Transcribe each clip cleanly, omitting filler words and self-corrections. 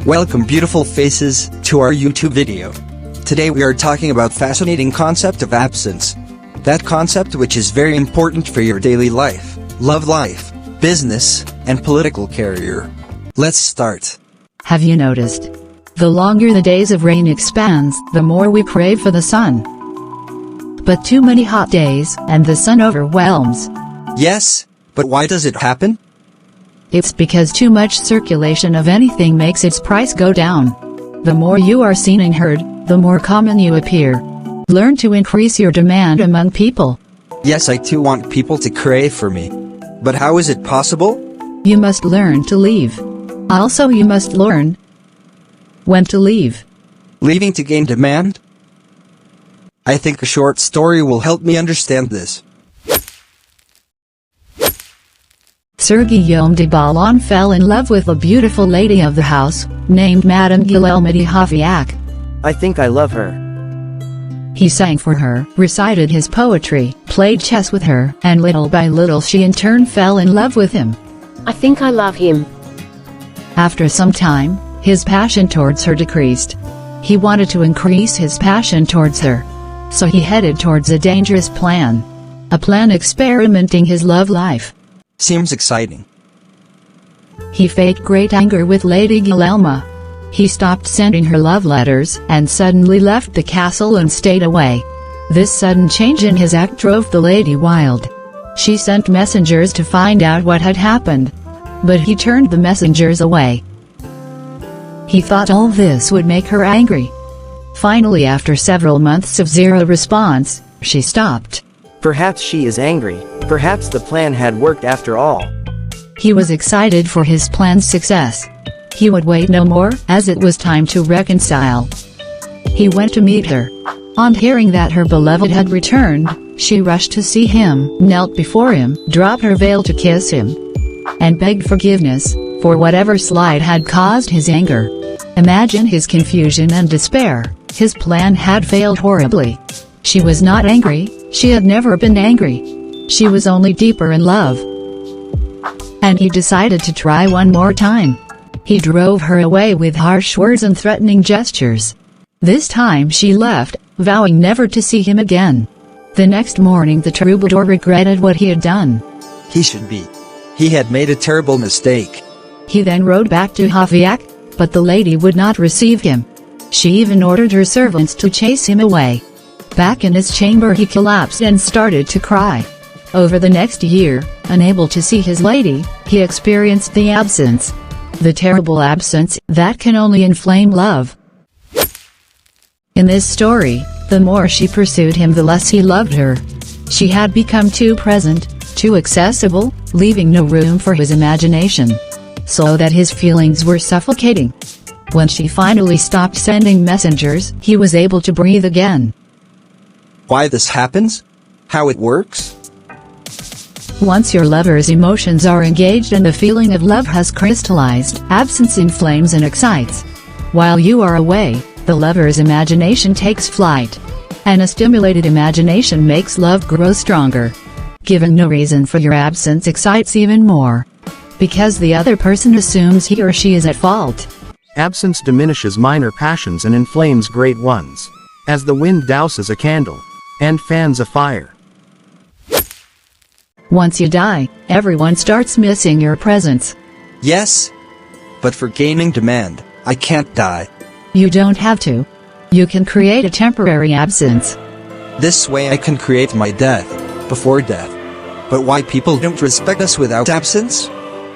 Welcome beautiful faces to our YouTube video. Today we are talking about fascinating concept of absence. That concept which is very important for your daily life, love life, business, and political career. Let's start. Have you noticed? The longer the days of rain expands, the more we crave for the sun. But too many hot days, and the sun overwhelms. Yes, but why does it happen? It's because too much circulation of anything makes its price go down. The more you are seen and heard, the more common you appear. Learn to increase your demand among people. Yes, I too want people to crave for me. But how is it possible? You must learn to leave. Also, you must learn when to leave. Leaving to gain demand? I think a short story will help me understand this. Sir Guillaume de Boulogne fell in love with a beautiful lady of the house, named Madame Guilhelme de Hauvillac. I think I love her. He sang for her, recited his poetry, played chess with her, and little by little she in turn fell in love with him. I think I love him. After some time, his passion towards her decreased. He wanted to increase his passion towards her. So he headed towards a dangerous plan. A plan experimenting his love life. Seems exciting. He faked great anger with Lady Guilhelme. He stopped sending her love letters, and suddenly left the castle and stayed away. This sudden change in his act drove the lady wild. She sent messengers to find out what had happened. But he turned the messengers away. He thought all this would make her angry. Finally, after several months of zero response, she stopped. Perhaps she is angry. Perhaps the plan had worked after all. He was excited for his plan's success. He would wait no more, as it was time to reconcile. He went to meet her. On hearing that her beloved had returned, she rushed to see him, knelt before him, dropped her veil to kiss him, and begged forgiveness for whatever slight had caused his anger. Imagine his confusion and despair. His plan had failed horribly. She was not angry. She had never been angry. She was only deeper in love. And he decided to try one more time. He drove her away with harsh words and threatening gestures. This time she left, vowing never to see him again. The next morning the troubadour regretted what he had done. He should be. He had made a terrible mistake. He then rode back to Hauvillac, but the lady would not receive him. She even ordered her servants to chase him away. Back in his chamber he collapsed and started to cry. Over the next year, unable to see his lady, he experienced the absence. The terrible absence that can only inflame love. In this story, the more she pursued him, the less he loved her. She had become too present, too accessible, leaving no room for his imagination. So that his feelings were suffocating. When she finally stopped sending messengers, he was able to breathe again. Why this happens? How it works? Once your lover's emotions are engaged and the feeling of love has crystallized, absence inflames and excites. While you are away, the lover's imagination takes flight. And a stimulated imagination makes love grow stronger. Giving no reason for your absence excites even more. Because the other person assumes he or she is at fault. Absence diminishes minor passions and inflames great ones. As the wind douses a candle and fans a fire. Once you die, everyone starts missing your presence. Yes. But for gaining demand, I can't die. You don't have to. You can create a temporary absence. This way I can create my death, before death. But why people don't respect us without absence?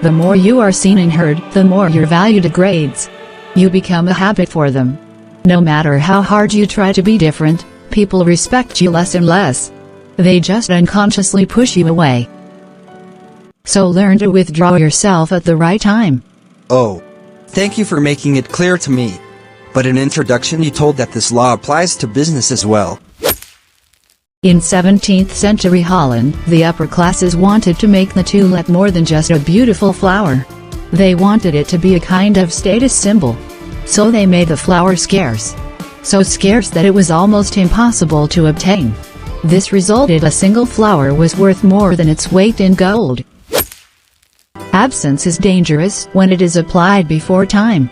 The more you are seen and heard, the more your value degrades. You become a habit for them. No matter how hard you try to be different, people respect you less and less. They just unconsciously push you away. So learn to withdraw yourself at the right time. Oh. Thank you for making it clear to me. But in introduction you told that this law applies to business as well. In 17th century Holland, the upper classes wanted to make the tulip more than just a beautiful flower. They wanted it to be a kind of status symbol. So they made the flower scarce. So scarce that it was almost impossible to obtain. This resulted a single flower was worth more than its weight in gold. Absence is dangerous when it is applied before time.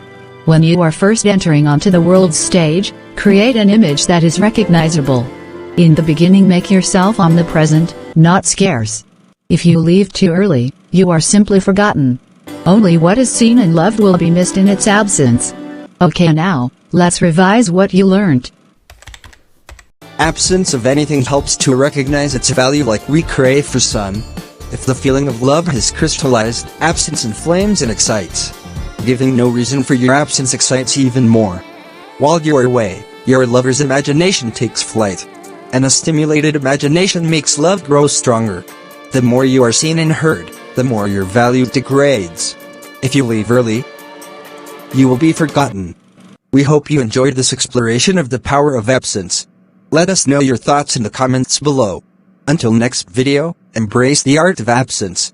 When you are first entering onto the world's stage, create an image that is recognizable. In the beginning, make yourself omnipresent, not scarce. If you leave too early, you are simply forgotten. Only what is seen and loved will be missed in its absence. Okay, now, let's revise what you learned. Absence of anything helps to recognize its value, like we crave for sun. If the feeling of love has crystallized, absence inflames and excites. Giving no reason for your absence excites even more. While you are away, your lover's imagination takes flight. And a stimulated imagination makes love grow stronger. The more you are seen and heard, the more your value degrades. If you leave early, you will be forgotten. We hope you enjoyed this exploration of the power of absence. Let us know your thoughts in the comments below. Until next video, embrace the art of absence.